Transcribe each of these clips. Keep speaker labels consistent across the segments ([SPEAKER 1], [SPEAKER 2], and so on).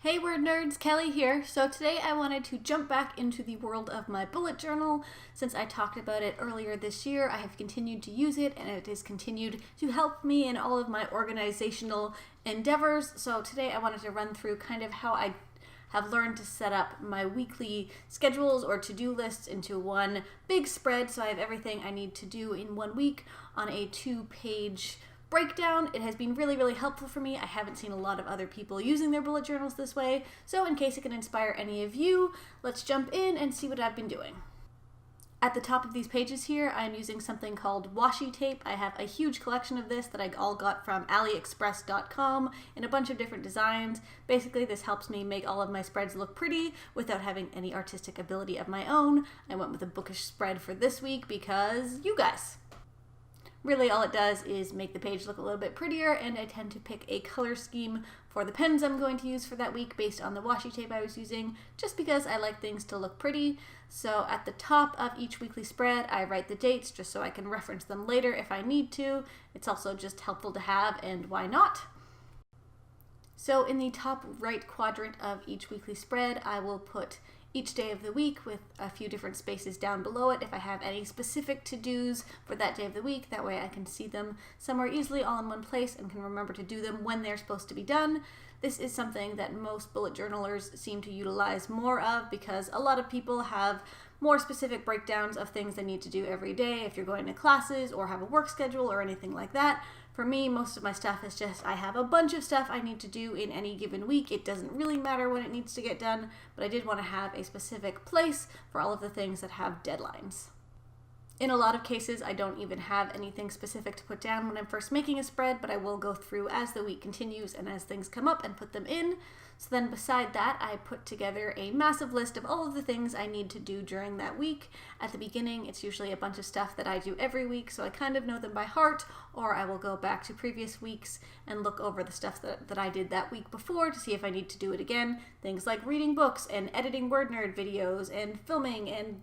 [SPEAKER 1] Hey Word Nerds, Kelly here. So today I wanted to jump back into the world of my bullet journal. Since I talked about it earlier this year, I have continued to use it and it has continued to help me in all of my organizational endeavors. So today I wanted to run through kind of how I have learned to set up my weekly schedules or to-do lists into one big spread so I have everything I need to do in 1 week on a 2-page breakdown. It has been really helpful for me. I haven't seen a lot of other people using their bullet journals this way, so in case it can inspire any of you, let's jump in and see what I've been doing. At the top of these pages here, I'm using something called washi tape. I have a huge collection of this that I all got from aliexpress.com in a bunch of different designs. Basically, this helps me make all of my spreads look pretty without having any artistic ability of my own. I went with a bookish spread for this week because you guys. Really all it does is make the page look a little bit prettier, and I tend to pick a color scheme for the pens I'm going to use for that week based on the washi tape I was using, just because I like things to look pretty. So at the top of each weekly spread, I write the dates just so I can reference them later if I need to. It's also just helpful to have, and why not? So in the top right quadrant of each weekly spread, I will put each day of the week with a few different spaces down below it if I have any specific to-dos for that day of the week. That way I can see them somewhere easily all in one place and can remember to do them when they're supposed to be done. This is something that most bullet journalers seem to utilize more of because a lot of people have more specific breakdowns of things they need to do every day if you're going to classes or have a work schedule or anything like that. For me, most of my stuff is just I have a bunch of stuff I need to do in any given week. It doesn't really matter when it needs to get done, but I did want to have a specific place for all of the things that have deadlines. In a lot of cases, I don't even have anything specific to put down when I'm first making a spread, but I will go through as the week continues and as things come up and put them in. So then beside that, I put together a massive list of all of the things I need to do during that week. At the beginning, it's usually a bunch of stuff that I do every week, so I kind of know them by heart, or I will go back to previous weeks and look over the stuff that I did that week before to see if I need to do it again. Things like reading books and editing WordNerd videos and filming and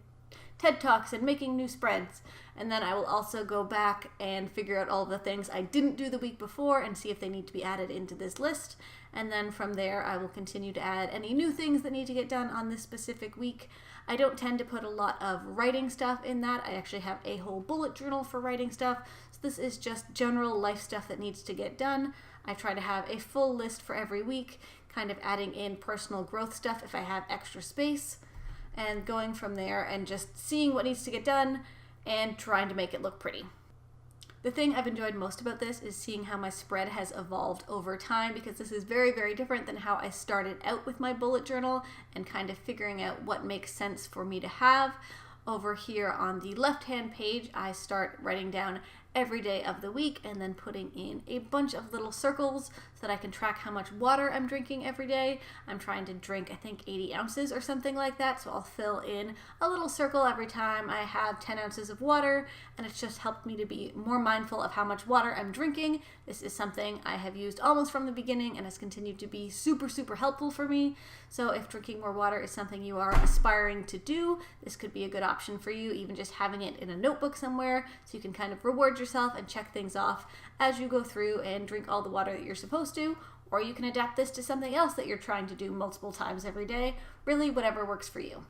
[SPEAKER 1] TED Talks and making new spreads. And then I will also go back and figure out all of the things I didn't do the week before and see if they need to be added into this list. And then from there, I will continue to add any new things that need to get done on this specific week. I don't tend to put a lot of writing stuff in that. I actually have a whole bullet journal for writing stuff. So this is just general life stuff that needs to get done. I try to have a full list for every week, kind of adding in personal growth stuff if I have extra space, and going from there and just seeing what needs to get done and trying to make it look pretty. The thing I've enjoyed most about this is seeing how my spread has evolved over time, because this is very different than how I started out with my bullet journal and kind of figuring out what makes sense for me to have. Over here on the left-hand page, I start writing down every day of the week and then putting in a bunch of little circles so that I can track how much water I'm drinking every day. I'm trying to drink, I think, 80 ounces or something like that, so I'll fill in a little circle every time I have 10 ounces of water, and it's just helped me to be more mindful of how much water I'm drinking. This is something I have used almost from the beginning and has continued to be super helpful for me. So if drinking more water is something you are aspiring to do, this could be a good option for you, even just having it in a notebook somewhere so you can kind of reward yourself and check things off as you go through and drink all the water that you're supposed to. Or you can adapt this to something else that you're trying to do multiple times every day, really whatever works for you.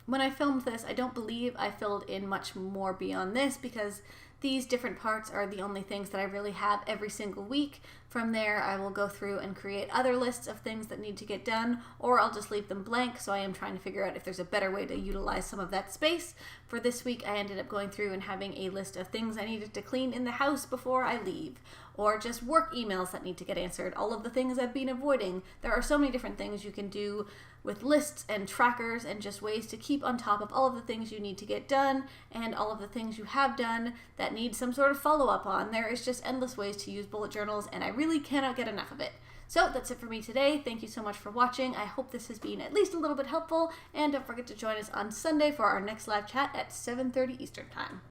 [SPEAKER 1] When I filmed this, I don't believe I filled in much more beyond this because these different parts are the only things that I really have every single week. From there, I will go through and create other lists of things that need to get done, or I'll just leave them blank, so I am trying to figure out if there's a better way to utilize some of that space. For this week, I ended up going through and having a list of things I needed to clean in the house before I leave, or just work emails that need to get answered, all of the things I've been avoiding. There are so many different things you can do with lists and trackers and just ways to keep on top of all of the things you need to get done and all of the things you have done that need some sort of follow-up on. There is just endless ways to use bullet journals, and I really cannot get enough of it. So that's it for me today. Thank you so much for watching. I hope this has been at least a little bit helpful, and don't forget to join us on Sunday for our next live chat at 7:30 Eastern Time.